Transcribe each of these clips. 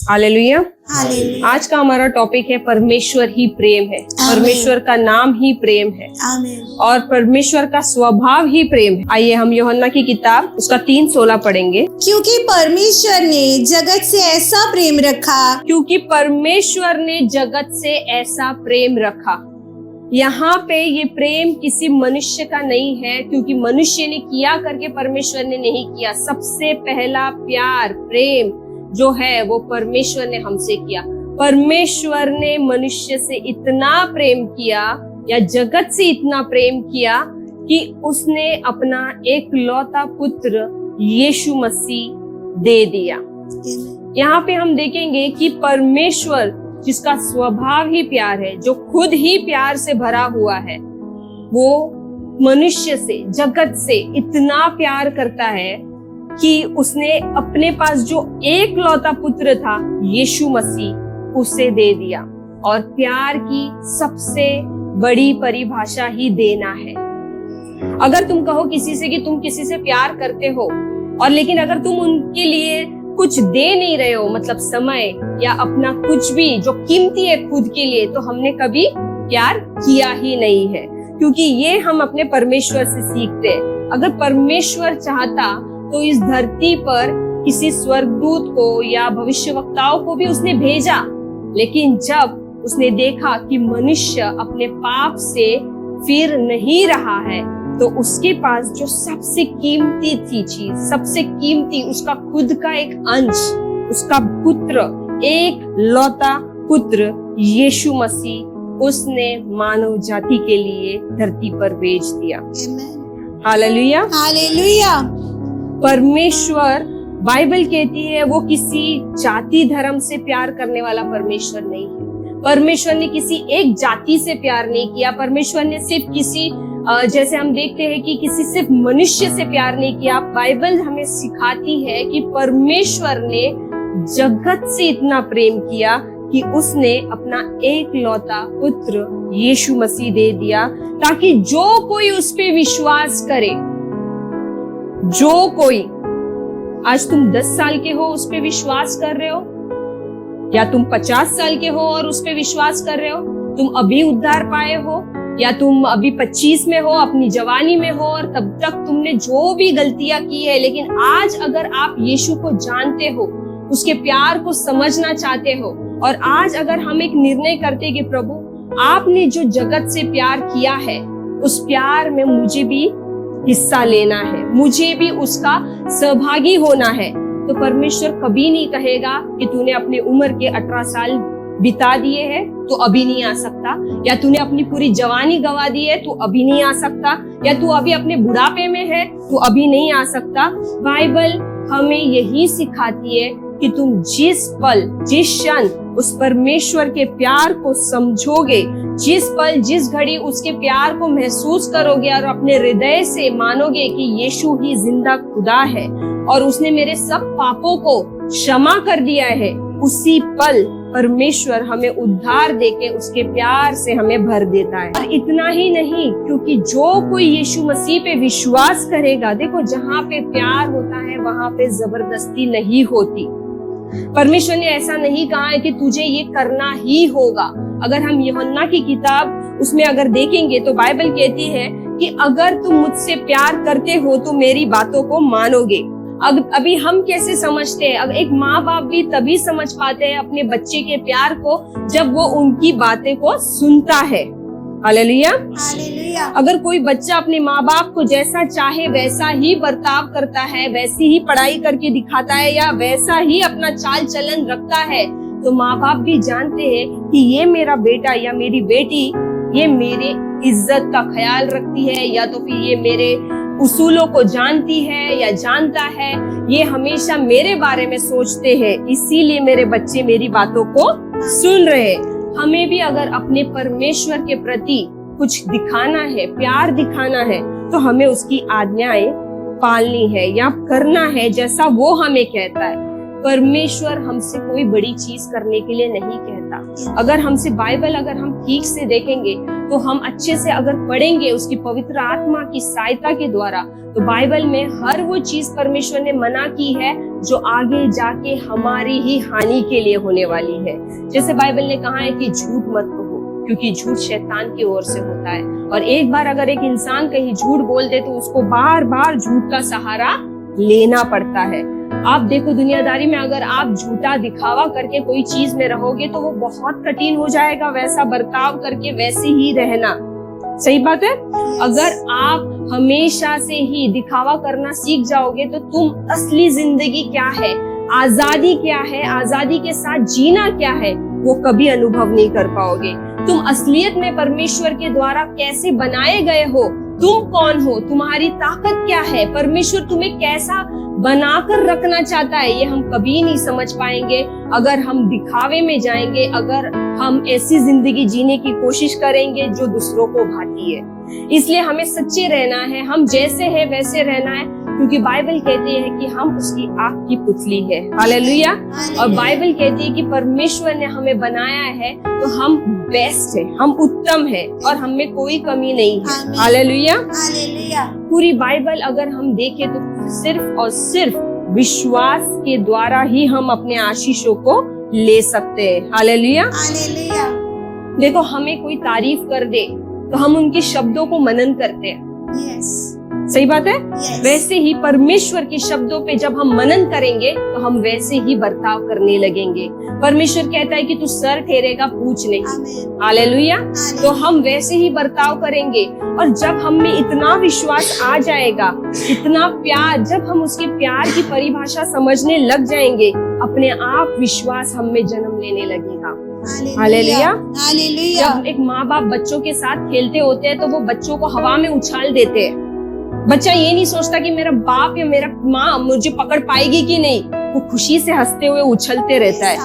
Hallelujah. Hallelujah. आज का हमारा टॉपिक है परमेश्वर ही प्रेम है। परमेश्वर का नाम ही प्रेम है आमीन। और परमेश्वर का स्वभाव ही प्रेम है। आइए हम यूहन्ना की किताब उसका 3:16 पढ़ेंगे। क्योंकि परमेश्वर ने जगत से ऐसा प्रेम रखा। क्योंकि परमेश्वर ने जगत से ऐसा प्रेम रखा। यहाँ पे ये प्रेम किसी मनुष्य का नहीं है, क्योंकि मनुष्य ने किया करके परमेश्वर ने नहीं किया। सबसे पहला प्यार प्रेम जो है वो परमेश्वर ने हमसे किया। परमेश्वर ने मनुष्य से इतना प्रेम किया या जगत से इतना प्रेम किया कि उसने अपना एकलौता पुत्र यीशु मसीह दे दिया। यहाँ पे हम देखेंगे कि परमेश्वर जिसका स्वभाव ही प्यार है, जो खुद ही प्यार से भरा हुआ है, वो मनुष्य से जगत से इतना प्यार करता है कि उसने अपने पास जो एकलौता पुत्र था यीशु मसीह उसे दे दिया। और प्यार की सबसे बड़ी परिभाषा ही देना है। अगर तुम कहो किसी से कि तुम किसी से प्यार करते हो और लेकिन अगर तुम उनके लिए कुछ दे नहीं रहे हो, मतलब समय या अपना कुछ भी जो कीमती है खुद के लिए, तो हमने कभी प्यार किया ही नहीं है। क्योंकि ये हम अपने परमेश्वर से सीखते हैं। अगर परमेश्वर चाहता तो इस धरती पर किसी स्वर्गदूत को या भविष्यवक्ताओं को भी उसने भेजा, लेकिन जब उसने देखा कि मनुष्य अपने पाप से फिर नहीं रहा है, तो उसके पास जो सबसे कीमती थी चीज, सबसे कीमती उसका खुद का एक अंश, उसका पुत्र, एक लौता पुत्र यीशु मसीह, उसने मानव जाति के लिए धरती पर भेज दिया। हालेलुया। हालेलुया। परमेश्वर, बाइबल कहती है, वो किसी जाति धर्म से प्यार करने वाला परमेश्वर नहीं है। परमेश्वर ने किसी एक जाति से प्यार नहीं किया। परमेश्वर ने सिर्फ किसी जैसे हम देखते हैं कि किसी सिर्फ मनुष्य से प्यार नहीं किया। बाइबल हमें सिखाती है कि परमेश्वर ने जगत से इतना प्रेम किया कि उसने अपना एकलौता पुत्र यीशु मसीह दे दिया, ताकि जो कोई उस पे विश्वास करे, जो कोई, आज तुम 10 साल के हो उस पे विश्वास कर रहे हो, या तुम 50 साल के हो और उस पे विश्वास कर रहे हो, तुम अभी उद्धार पाए हो या तुम अभी 25 में हो, अपनी जवानी में हो और तब तक तुमने जो भी गलतियां की है, लेकिन आज अगर आप यीशु को जानते हो, उसके प्यार को समझना चाहते हो, और आज अगर हम एक निर्णय करते कि प्रभु आपने जो जगत से प्यार किया है, उस प्यार में मुझे भी हिस्सा लेना है, मुझे भी उसका सहभागी होना है, तो परमेश्वर कभी नहीं कहेगा कि तूने अपनी उम्र के 18 साल बिता दिए हैं तो अभी नहीं आ सकता, या तूने अपनी पूरी जवानी गवा दी है तो अभी नहीं आ सकता, या तू अभी अपने बुढ़ापे में है तो अभी नहीं आ सकता। बाइबल हमें यही सिखाती है कि तुम जिस पल, जिस क्षण उस परमेश्वर के प्यार को समझोगे, जिस पल, जिस घड़ी उसके प्यार को महसूस करोगे और अपने हृदय से मानोगे कि यीशु ही जिंदा खुदा है और उसने मेरे सब पापों को क्षमा कर दिया है, उसी पल परमेश्वर हमें उद्धार देके उसके प्यार से हमें भर देता है। और इतना ही नहीं, क्योंकि जो कोई यीशु मसीह पे विश्वास करेगा, देखो जहाँ पे प्यार होता है वहां पे जबरदस्ती नहीं होती। परमेश्वर ने ऐसा नहीं कहा है कि तुझे ये करना ही होगा। अगर हम यूहन्ना की किताब उसमें अगर देखेंगे तो बाइबल कहती है कि अगर तुम मुझसे प्यार करते हो तो मेरी बातों को मानोगे। अब अभी हम कैसे समझते हैं? अब एक माँ बाप भी तभी समझ पाते हैं अपने बच्चे के प्यार को जब वो उनकी बातें को सुनता है। हालेलुया। हालेलुया। अगर कोई बच्चा अपने माँ बाप को जैसा चाहे वैसा ही बर्ताव करता है, वैसी ही पढ़ाई करके दिखाता है या वैसा ही अपना चाल चलन रखता है, तो माँ बाप भी जानते हैं कि ये मेरा बेटा या मेरी बेटी ये मेरे इज्जत का ख्याल रखती है, या तो फिर ये मेरे उसूलों को जानती है या जानता है, ये हमेशा मेरे बारे में सोचते हैं, इसीलिए मेरे बच्चे मेरी बातों को सुन रहे। हमें भी अगर अपने परमेश्वर के प्रति कुछ दिखाना है, प्यार दिखाना है, तो हमें उसकी आज्ञाएं पालनी है या करना है जैसा वो हमें कहता है। परमेश्वर हमसे कोई बड़ी चीज करने के लिए नहीं कहता। अगर हमसे बाइबल अगर हम ठीक से देखेंगे तो हम अच्छे से अगर पढ़ेंगे उसकी पवित्र आत्मा की सहायता के द्वारा, तो बाइबल में हर वो चीज परमेश्वर ने मना की है जो आगे जाके हमारी ही हानि के लिए होने वाली है। जैसे बाइबल ने कहा है कि झूठ मत कहो, क्योंकि झूठ शैतान की ओर से होता है, और एक बार अगर एक इंसान कहीं झूठ बोल दे तो उसको बार बार झूठ का सहारा लेना पड़ता है। आप देखो दुनियादारी में अगर आप झूठा दिखावा करके कोई चीज में रहोगे तो वो बहुत कठिन हो जाएगा वैसा बर्ताव करके वैसे ही रहना। सही बात है। अगर आप हमेशा से ही दिखावा करना सीख जाओगे तो तुम असली जिंदगी क्या है, आजादी क्या है, आजादी के साथ जीना क्या है, वो कभी अनुभव नहीं कर पाओगे। तुम असलियत में परमेश्वर के द्वारा कैसे बनाए गए हो, तुम कौन हो, तुम्हारी ताकत क्या है, परमेश्वर तुम्हें कैसा बनाकर रखना चाहता है, ये हम कभी नहीं समझ पाएंगे अगर हम दिखावे में जाएंगे, अगर हम ऐसी जिंदगी जीने की कोशिश करेंगे जो दूसरों को भाती है। इसलिए हमें सच्चे रहना है, हम जैसे हैं वैसे रहना है, क्योंकि बाइबल कहती है कि हम उसकी आँख की पुतली है। हालेलुया। और बाइबल कहती है कि परमेश्वर ने हमें बनाया है तो हम बेस्ट है, हम उत्तम है और हम में कोई कमी नहीं है। हालेलुया। पूरी बाइबल अगर हम देखें तो सिर्फ और सिर्फ विश्वास के द्वारा ही हम अपने आशीषों को ले सकते हैं। हालेलुया। देखो हमें कोई तारीफ कर दे तो हम उनके शब्दों को मनन करते हैं। सही बात है। वैसे ही परमेश्वर के शब्दों पे जब हम मनन करेंगे तो हम वैसे ही बर्ताव करने लगेंगे। परमेश्वर कहता है कि तू सर ठहरेगा पूछ नहीं। हालेलुया। तो हम वैसे ही बर्ताव करेंगे, और जब हम में इतना विश्वास आ जाएगा, इतना प्यार, जब हम उसके प्यार की परिभाषा समझने लग जाएंगे, अपने आप विश्वास हम में जन्म लेने लगेगा। हालेलुया। जब एक माँ बाप बच्चों के साथ खेलते होते हैं तो वो बच्चों को हवा में उछाल देते हैं। बच्चा ये नहीं सोचता कि मेरा बाप या मेरा माँ मुझे पकड़ पाएगी कि नहीं, वो खुशी से हंसते हुए उछलते रहता है,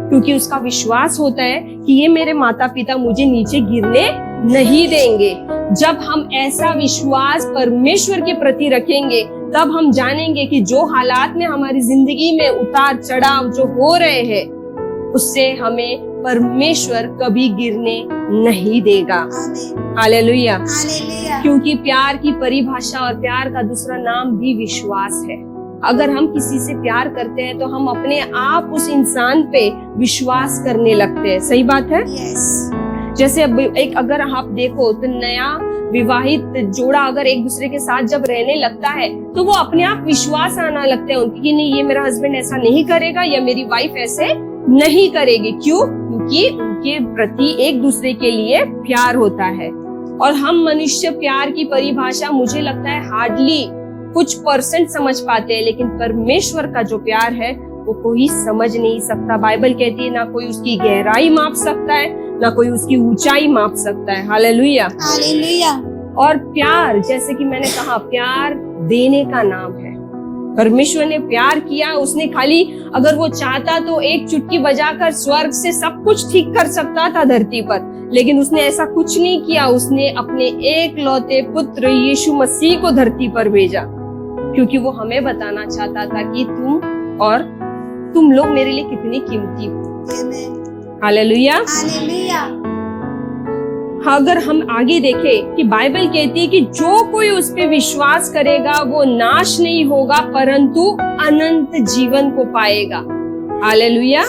क्योंकि उसका विश्वास होता है कि ये मेरे माता पिता मुझे नीचे गिरने नहीं देंगे। जब हम ऐसा विश्वास परमेश्वर के प्रति रखेंगे तब हम जानेंगे कि जो हालात में हमारी जिंदगी में उतार चढ़ाव जो हो रहे हैं उससे हमें परमेश्वर कभी गिरने नहीं देगा। हालेलुया। क्योंकि प्यार की परिभाषा और प्यार का दूसरा नाम भी विश्वास है। अगर हम किसी से प्यार करते हैं तो हम अपने आप उस इंसान पे विश्वास करने लगते हैं। सही बात है। जैसे अब एक अगर आप देखो तो नया विवाहित जोड़ा अगर एक दूसरे के साथ जब रहने लगता है तो वो अपने आप विश्वास आना लगता है उनकी कि नहीं ये मेरा हस्बैंड ऐसा नहीं करेगा या मेरी वाइफ ऐसे नहीं करेगी। क्यों? क्योंकि उनके प्रति एक दूसरे के लिए प्यार होता है। और हम मनुष्य प्यार की परिभाषा मुझे लगता है हार्डली कुछ % समझ पाते हैं, लेकिन परमेश्वर का जो प्यार है वो कोई समझ नहीं सकता। बाइबल कहती है ना कोई उसकी गहराई माप सकता है, ना कोई उसकी ऊंचाई माप सकता है। हालेलुया। और प्यार, जैसे कि मैंने कहा, प्यार देने का नाम है। परमेश्वर ने प्यार किया, उसने खाली अगर वो चाहता तो एक चुटकी बजाकर स्वर्ग से सब कुछ ठीक कर सकता था धरती पर, लेकिन उसने ऐसा कुछ नहीं किया। उसने अपने एकलौते पुत्र यीशु मसीह को धरती पर भेजा, क्योंकि वो हमें बताना चाहता था कि तुम लोग मेरे लिए कितनी कीमती हो। हालेलुया। अगर हम आगे देखें कि बाइबल कहती है कि जो कोई उस पे विश्वास करेगा वो नाश नहीं होगा परंतु अनंत जीवन को पाएगा। हालेलुया।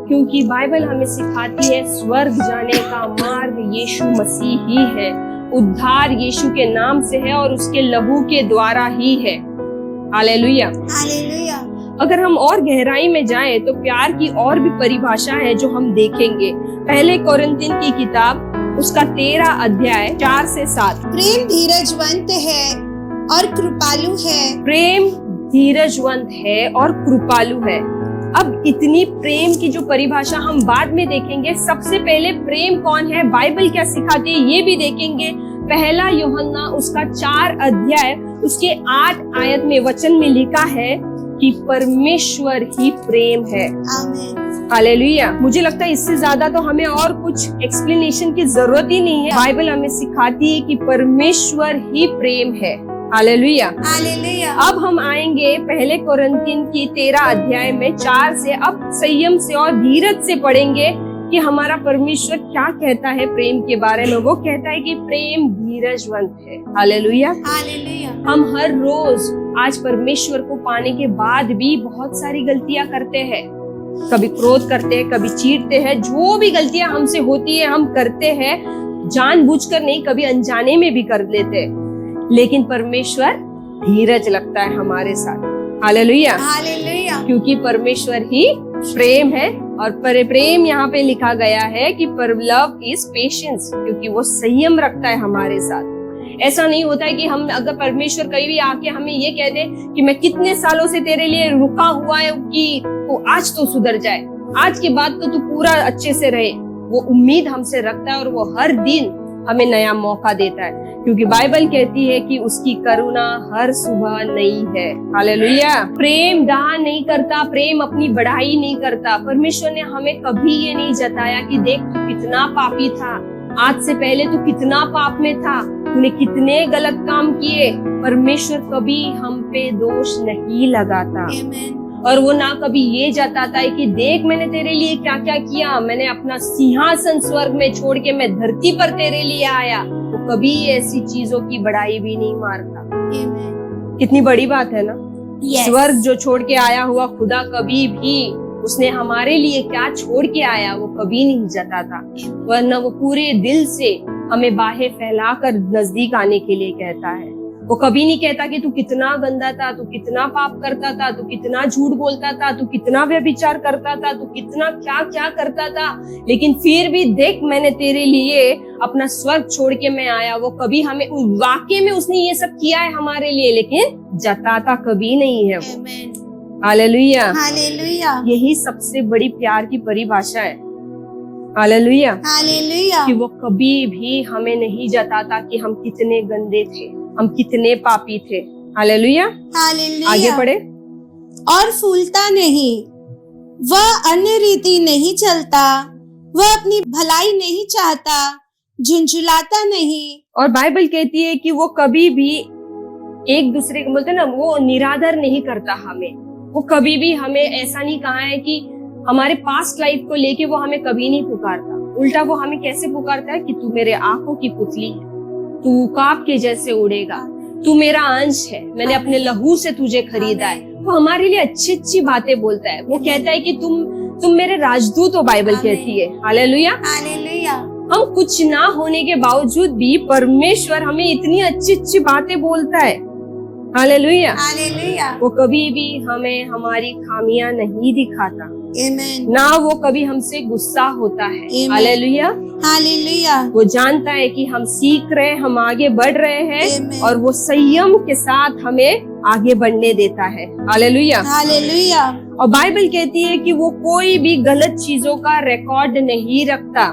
क्योंकि बाइबल हमें सिखाती है स्वर्ग जाने का मार्ग यीशु मसीह ही है, उद्धार यीशु के नाम से है और उसके लहू के द्वारा ही है। हालेलुया। अगर हम और गहराई में जाएं तो प्यार की और भी परिभाषा है जो हम देखेंगे। पहले कोरिन्थियन की किताब उसका 13 अध्याय 4 से 7। प्रेम धीरजवंत है और कृपालु है। प्रेम धीरजवंत है और कृपालु है। अब इतनी प्रेम की जो परिभाषा हम बाद में देखेंगे। सबसे पहले प्रेम कौन है, बाइबल क्या सिखाती है, ये भी देखेंगे। पहला यूहन्ना उसका 4 अध्याय उसके 8 आयत में वचन में लिखा है कि परमेश्वर ही प्रेम है। हालेलुया। मुझे लगता है इससे ज्यादा तो हमें और कुछ एक्सप्लेनेशन की जरूरत ही नहीं है। बाइबल हमें सिखाती है कि परमेश्वर ही प्रेम है। हालेलुया। अब हम आएंगे पहले कोरिन्थियन की 13 अध्याय में 4 से। अब संयम से और धीरज से पढ़ेंगे कि हमारा परमेश्वर क्या कहता है प्रेम के बारे में। वो कहता है कि प्रेम धीरजवंत है। हालेलुया। हालेलुया। हम हर रोज आज परमेश्वर को पाने के बाद भी बहुत सारी गलतियां करते हैं। कभी क्रोध करते हैं, कभी चीढ़ते हैं। जो भी गलतियां हमसे होती है हम करते हैं, जानबूझकर नहीं, कभी अनजाने में भी कर लेते हैं। लेकिन परमेश्वर धीरज लगता है हमारे साथ। हालेलुया। हालेलुया। क्योंकि परमेश्वर ही प्रेम है। और प्रेम यहाँ पे लिखा गया है कि लव इज पेशेंस, क्योंकि वो संयम रखता है हमारे साथ। ऐसा नहीं होता है कि हम अगर परमेश्वर कहीं भी आके हमें ये कह दे कि मैं कितने सालों से तेरे लिए रुका हुआ है कि तो आज तो सुधर जाए, आज के बाद तो तू पूरा अच्छे से रहे। वो उम्मीद हमसे रखता है और वो हर दिन हमें नया मौका देता है, क्योंकि बाइबल कहती है कि उसकी करुणा हर सुबह नई है। हालेलुया। प्रेम दाह नहीं करता, प्रेम अपनी बढ़ाई नहीं करता। परमेश्वर ने हमें कभी ये नहीं जताया कि देख तू कितना पापी था, आज से पहले तू कितना पाप में था, तूने कितने गलत काम किए। परमेश्वर कभी हम पे दोष नहीं लगाता। और वो ना कभी ये जताता है कि देख मैंने तेरे लिए क्या क्या किया, मैंने अपना सिंहासन स्वर्ग में छोड़ के मैं धरती पर तेरे लिए आया। वो कभी ऐसी चीजों की बड़ाई भी नहीं मारता। कितनी बड़ी बात है ना। स्वर्ग जो छोड़ के आया हुआ खुदा कभी भी उसने हमारे लिए क्या छोड़ के आया वो कभी नहीं जताता, वरना वो पूरे दिल से हमें बाहें फैलाकर नजदीक आने के लिए कहता है। वो कभी नहीं कहता कि तू कितना गंदा था, तू कितना पाप करता था, तू कितना झूठ बोलता था, तू कितना व्यभिचार करता था, तू कितना क्या क्या करता था, लेकिन फिर भी देख मैंने तेरे लिए अपना स्वर्ग छोड़ के मैं आया। वो कभी हमें वाकई में उसने ये सब किया है हमारे लिए, लेकिन जताता कभी नहीं है वो। हालेलुया। हालेलुया। यही सबसे बड़ी प्यार की परिभाषा है। हालेलुया। हालेलुया। कि वो कभी भी हमें नहीं जताता कि हम कितने गंदे थे, हम कितने पापी थे। हालेलुया। हालेलुया। आगे पढ़े। और फूलता नहीं, वह अन्य रीति नहीं चलता, वह अपनी भलाई नहीं चाहता, झुंझुलाता नहीं। और बाइबल कहती है कि वो कभी भी एक दूसरे को बोलते ना, वो निरादर नहीं करता हमें। वो कभी भी हमें ऐसा नहीं कहा है कि हमारे पास्ट लाइफ को लेके वो हमें कभी नहीं पुकारता। उल्टा वो हमें कैसे पुकारता है कि तू मेरे आंखों की पुतली है, तू काब के जैसे उड़ेगा, तू मेरा अंश है, मैंने अपने लहू से तुझे खरीदा है। वो हमारे लिए अच्छी अच्छी बातें बोलता है। वो कहता है कि तुम मेरे राजदूत हो, बाइबल कहती है। हालेलुया। हालेलुया। हम कुछ ना होने के बावजूद भी परमेश्वर हमें इतनी अच्छी अच्छी बातें बोलता है। हालेलुया। हालेलुया। वो कभी भी हमें हमारी खामियां नहीं दिखाता, आमेन। ना वो कभी हमसे गुस्सा होता है। Amen. हालेलुया। हालेलुया। वो जानता है कि हम सीख रहे हैं, हम आगे बढ़ रहे हैं। Amen. और वो संयम के साथ हमें आगे बढ़ने देता है। हालेलुया। हालेलुया। और बाइबल कहती है कि वो कोई भी गलत चीजों का रिकॉर्ड नहीं रखता।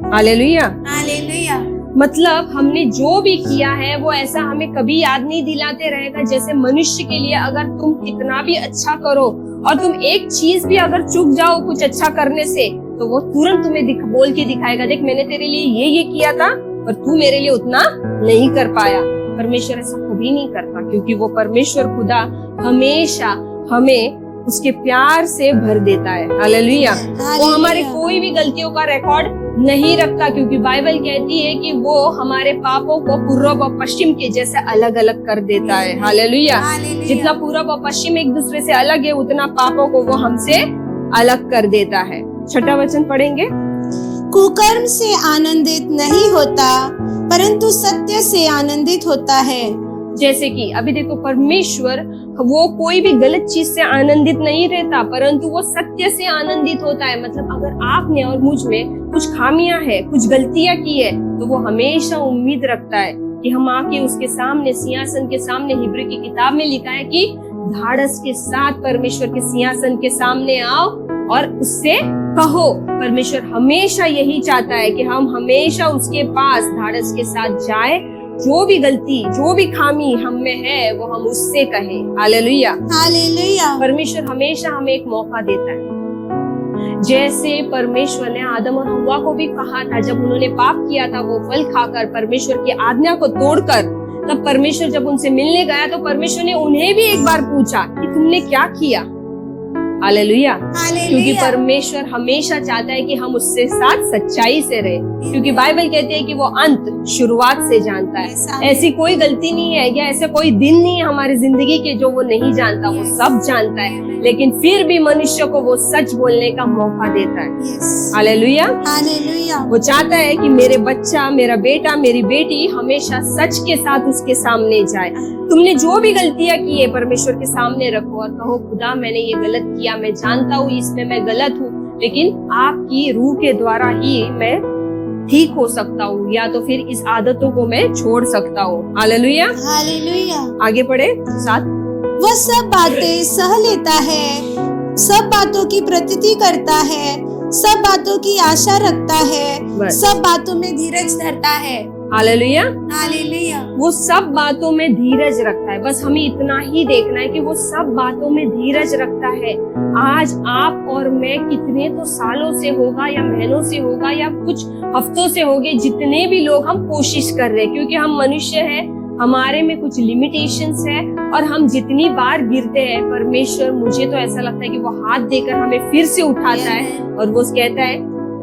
हालेलुया। हालेलुया। मतलब हमने जो भी किया है वो ऐसा हमें कभी याद नहीं दिलाते रहेगा। जैसे मनुष्य के लिए अगर तुम कितना भी अच्छा करो और तुम एक चीज भी अगर चूक जाओ कुछ अच्छा करने से, तो वो तुरंत तुम्हें बोल के दिखाएगा, देख मैंने तेरे लिए ये किया था पर तू मेरे लिए उतना नहीं कर पाया। परमेश्वर ऐसा कभी नहीं करता, क्योंकि वो परमेश्वर खुदा हमेशा हमें उसके प्यार से भर देता है। हालेलुया। वो हमारे कोई भी गलतियों का रिकॉर्ड नहीं रखता, क्योंकि बाइबल कहती है कि वो हमारे पापों को पूर्व और पश्चिम के जैसे अलग अलग कर देता है। हालेलुया। जितना पूर्व और पश्चिम एक दूसरे से अलग है, उतना पापों को वो हमसे अलग कर देता है। छठा वचन पढ़ेंगे। कुकर्म से आनंदित नहीं होता, परंतु सत्य से आनंदित होता है। जैसे कि अभी देखो, परमेश्वर वो कोई भी गलत चीज से आनंदित नहीं रहता, परंतु वो सत्य से आनंदित होता है। मतलब अगर आपने और मुझ में कुछ खामियां है, कुछ गलतियां की है, तो वो हमेशा उम्मीद रखता है कि हम आके उसके सामने, सिंहासन के सामने, हिब्रू की किताब में लिखा है कि धाड़स के साथ परमेश्वर के सिंहासन के सामने आओ और उससे कहो। परमेश्वर हमेशा यही चाहता है कि हम हमेशा उसके पास धाड़स के साथ जाए। जो भी गलती, जो भी खामी हम में है, वो हम उससे कहें। हालेलुया। हालेलुया। परमेश्वर हमेशा हमें एक मौका देता है। जैसे परमेश्वर ने आदम और हव्वा को भी कहा था, जब उन्होंने पाप किया था, वो फल खाकर, परमेश्वर की आज्ञा को तोड़कर, तब परमेश्वर जब उनसे मिलने गया तो परमेश्वर ने उन्हें भी एक बार पूछा कि तुमने क्या किया। हालेलुया। हालेलुया। क्योंकि परमेश्वर हमेशा चाहता है कि हम उससे साथ सच्चाई से रहे, क्योंकि बाइबल कहती है कि वो अंत शुरुआत से जानता है। ऐसी कोई गलती नहीं है या ऐसा कोई दिन नहीं है हमारी जिंदगी के जो वो नहीं जानता, वो सब जानता है, लेकिन फिर भी मनुष्य को वो सच बोलने का मौका देता है। हालेलुया। हालेलुया। वो चाहता है कि मेरे बच्चा, मेरा बेटा, मेरी बेटी हमेशा सच के साथ उसके सामने जाए। तुमने जो भी गलतियां की है परमेश्वर के सामने रखो और कहो खुदा मैंने ये गलत किया, मैं जानता हूँ इसमें मैं गलत हूँ, लेकिन आपकी रूह के द्वारा ही मैं ठीक हो सकता हूँ, या तो फिर इस आदतों को मैं छोड़ सकता हूँ। हालेलुया। हालेलुया। आगे पढ़े 7। वह सब बातें सह लेता है, सब बातों की प्रतीति करता है, सब बातों की आशा रखता है, बस। सब बातों में धीरज धरता है। हालेलुया। हालेलुया। वो सब बातों में धीरज रखता है। बस हमें इतना ही देखना है कि वो सब बातों में धीरज रखता है। आज आप और मैं कितने तो सालों से होगा या महीनों से होगा या कुछ हफ्तों से होगे, जितने भी लोग हम कोशिश कर रहे हैं, क्योंकि हम मनुष्य हैं, हमारे में कुछ लिमिटेशंस है और हम जितनी बार गिरते हैं, परमेश्वर मुझे तो ऐसा लगता है कि वो हाथ देकर हमें फिर से उठाता है और वो कहता है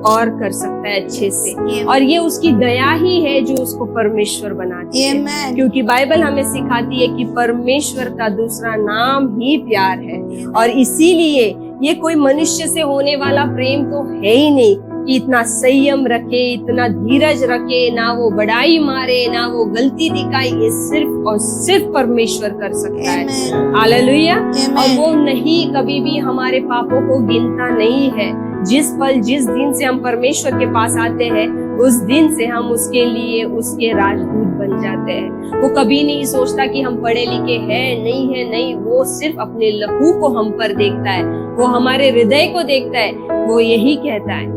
और कर सकता है अच्छे से, और ये उसकी दया ही है जो उसको परमेश्वर बनाती है। Amen. क्योंकि बाइबल हमें सिखाती है कि परमेश्वर का दूसरा नाम ही प्यार है, और इसीलिए ये कोई मनुष्य से होने वाला प्रेम तो है ही नहीं कि इतना संयम रखे, इतना धीरज रखे, ना वो बड़ाई मारे, ना वो गलती दिखाए। ये सिर्फ और सिर्फ परमेश्वर कर सकता है। Amen. हालेलुया। Amen. और वो नहीं कभी भी हमारे पापों को गिनता नहीं है। जिस पल जिस दिन से हम परमेश्वर के पास आते हैं, उस दिन से हम उसके लिए उसके राजदूत बन जाते हैं। वो कभी नहीं सोचता कि हम पढ़े लिखे हैं, नहीं, वो सिर्फ अपने लहू को हम पर देखता है, वो हमारे हृदय को देखता है। वो यही कहता है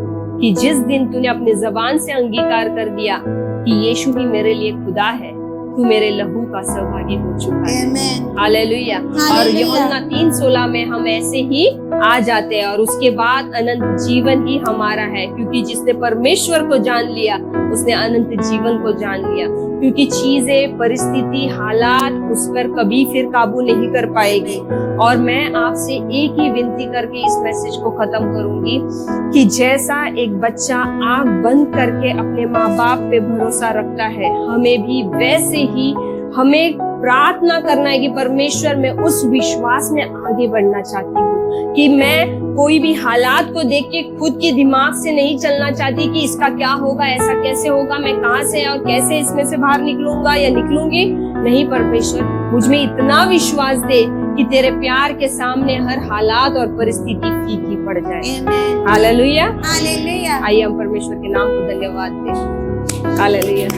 कि जिस दिन तूने अपनी जबान से अंगीकार कर दिया कि यीशु ही मेरे लिए खुदा है, तू मेरे लहू का सहभागी हो चुका है। Amen. हालेलुया। और यूहन्ना 3:16 में हम ऐसे ही आ जाते हैं और उसके बाद अनंत जीवन ही हमारा है, क्योंकि जिसने परमेश्वर को जान लिया उसने अनंत जीवन को जान लिया। क्योंकि चीजें, परिस्थिति, हालात उस पर कभी फिर काबू नहीं कर पाएगी। और मैं आपसे एक ही विनती करके इस मैसेज को खत्म करूंगी कि जैसा एक बच्चा आंख बंद करके अपने माँ बाप पे भरोसा रखता है, हमें भी वैसे ही हमें प्रार्थना करना है कि परमेश्वर मैं उस विश्वास में आगे बढ़ना चाहती हूँ कि मैं कोई भी हालात को देख के खुद के दिमाग से नहीं चलना चाहती कि इसका क्या होगा, ऐसा कैसे होगा, मैं कहाँ से और कैसे इसमें से बाहर निकलूंगा या निकलूंगी। नहीं परमेश्वर, मुझ में इतना विश्वास दे कि तेरे प्यार के सामने हर हालात और परिस्थिति फीकी पड़ जाए। Amen. हालेलुया। हालेलुया। आइए हम परमेश्वर के नाम को धन्यवाद दें। हालेलुया।